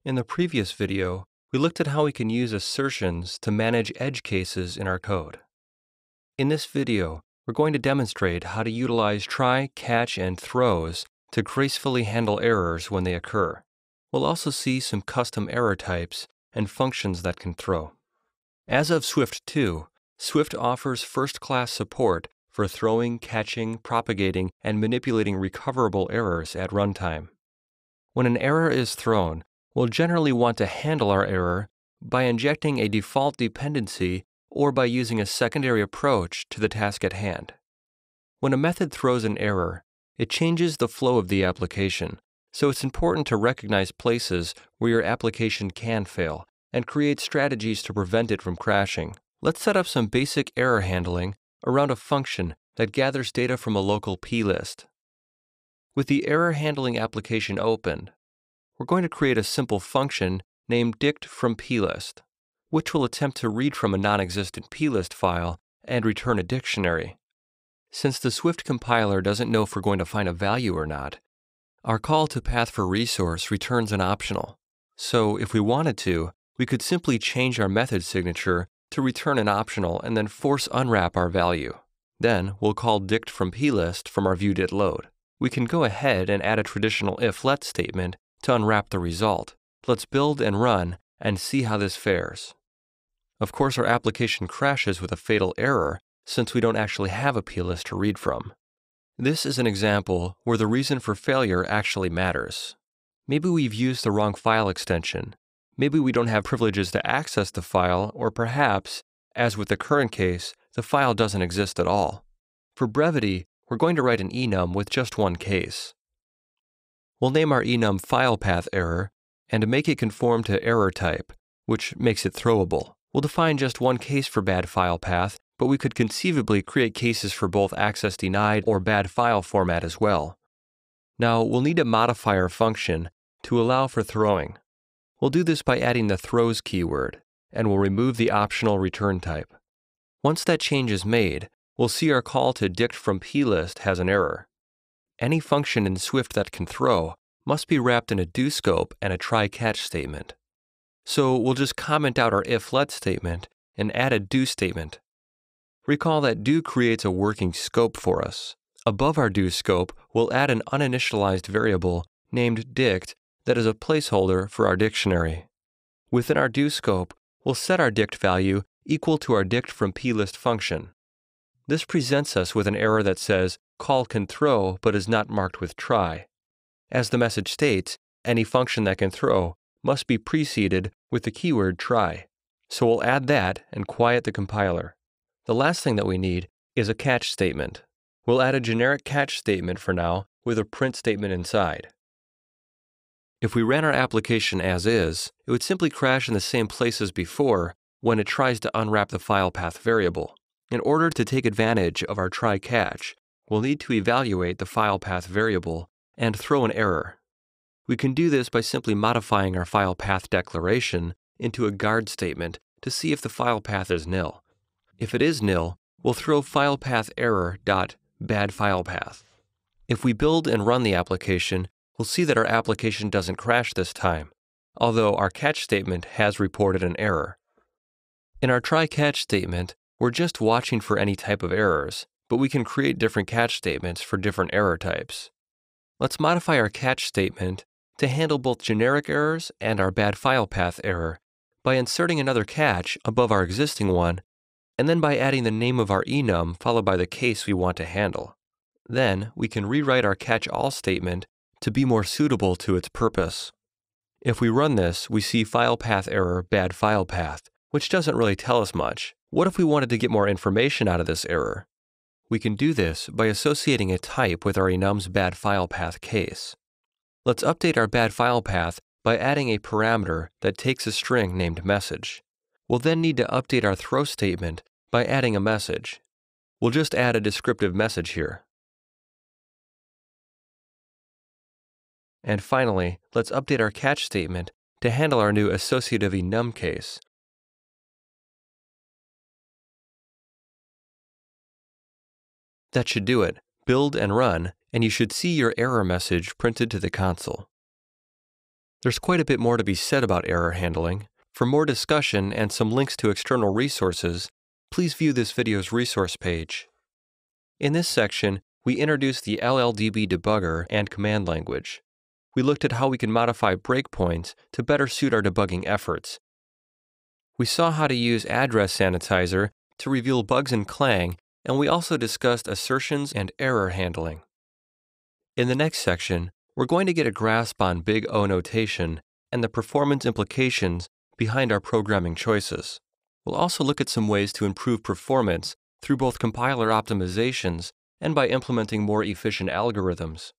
In the previous video, we looked at how we can use assertions to manage edge cases in our code. In this video, we're going to demonstrate how to utilize try, catch, and throws to gracefully handle errors when they occur. We'll also see some custom error types and functions that can throw. As of Swift 2, Swift offers first-class support for throwing, catching, propagating, and manipulating recoverable errors at runtime. When an error is thrown, we'll generally want to handle our error by injecting a default dependency or by using a secondary approach to the task at hand. When a method throws an error, it changes the flow of the application, so it's important to recognize places where your application can fail and create strategies to prevent it from crashing. Let's set up some basic error handling around a function that gathers data from a local plist. With the error handling application opened, we're going to create a simple function named dict_from_plist, which will attempt to read from a non-existent plist file and return a dictionary. Since the Swift compiler doesn't know if we're going to find a value or not, our call to path for resource returns an optional. So if we wanted to, we could simply change our method signature to return an optional and then force unwrap our value. Then we'll call dict_from_plist from our viewDitLoad. We can go ahead and add a traditional if-let statement to unwrap the result. Let's build and run and see how this fares. Of course, our application crashes with a fatal error since we don't actually have a plist to read from. This is an example where the reason for failure actually matters. Maybe we've used the wrong file extension. Maybe we don't have privileges to access the file, or perhaps, as with the current case, the file doesn't exist at all. For brevity, we're going to write an enum with just one case. We'll name our enum FilePathError and make it conform to error type, which makes it throwable. We'll define just one case for bad file path, but we could conceivably create cases for both access denied or bad file format as well. Now, we'll need to modify our function to allow for throwing. We'll do this by adding the throws keyword, and we'll remove the optional return type. Once that change is made, we'll see our call to dict_from_plist has an error. Any function in Swift that can throw must be wrapped in a doScope and a try-catch statement. So we'll just comment out our if-let statement and add a do statement. Recall that do creates a working scope for us. Above our do scope, we'll add an uninitialized variable named dict that is a placeholder for our dictionary. Within our do scope, we'll set our dict value equal to our dict_from_plist function. This presents us with an error that says call can throw but is not marked with try. As the message states, any function that can throw must be preceded with the keyword try. So we'll add that and quiet the compiler. The last thing that we need is a catch statement. We'll add a generic catch statement for now with a print statement inside. If we ran our application as is, it would simply crash in the same place as before when it tries to unwrap the file path variable. In order to take advantage of our try-catch, we'll need to evaluate the file path variable and throw an error. We can do this by simply modifying our file path declaration into a guard statement to see if the file path is nil. If it is nil, we'll throw FilePathError.BadFilePath. If we build and run the application, we'll see that our application doesn't crash this time, although our catch statement has reported an error. In our try-catch statement, we're just watching for any type of errors, but we can create different catch statements for different error types. Let's modify our catch statement to handle both generic errors and our bad file path error by inserting another catch above our existing one, and then by adding the name of our enum followed by the case we want to handle. Then we can rewrite our catch-all statement to be more suitable to its purpose. If we run this, we see file path error bad file path, which doesn't really tell us much. What if we wanted to get more information out of this error? We can do this by associating a type with our enum's bad file path case. Let's update our bad file path by adding a parameter that takes a string named message. We'll then need to update our throw statement by adding a message. We'll just add a descriptive message here. And finally, let's update our catch statement to handle our new associative enum case. That should do it. Build and run, and you should see your error message printed to the console. There's quite a bit more to be said about error handling. For more discussion and some links to external resources, please view this video's resource page. In this section, we introduced the LLDB debugger and command language. We looked at how we can modify breakpoints to better suit our debugging efforts. We saw how to use address sanitizer to reveal bugs in Clang, and we also discussed assertions and error handling. In the next section, we're going to get a grasp on Big O notation and the performance implications behind our programming choices. We'll also look at some ways to improve performance through both compiler optimizations and by implementing more efficient algorithms.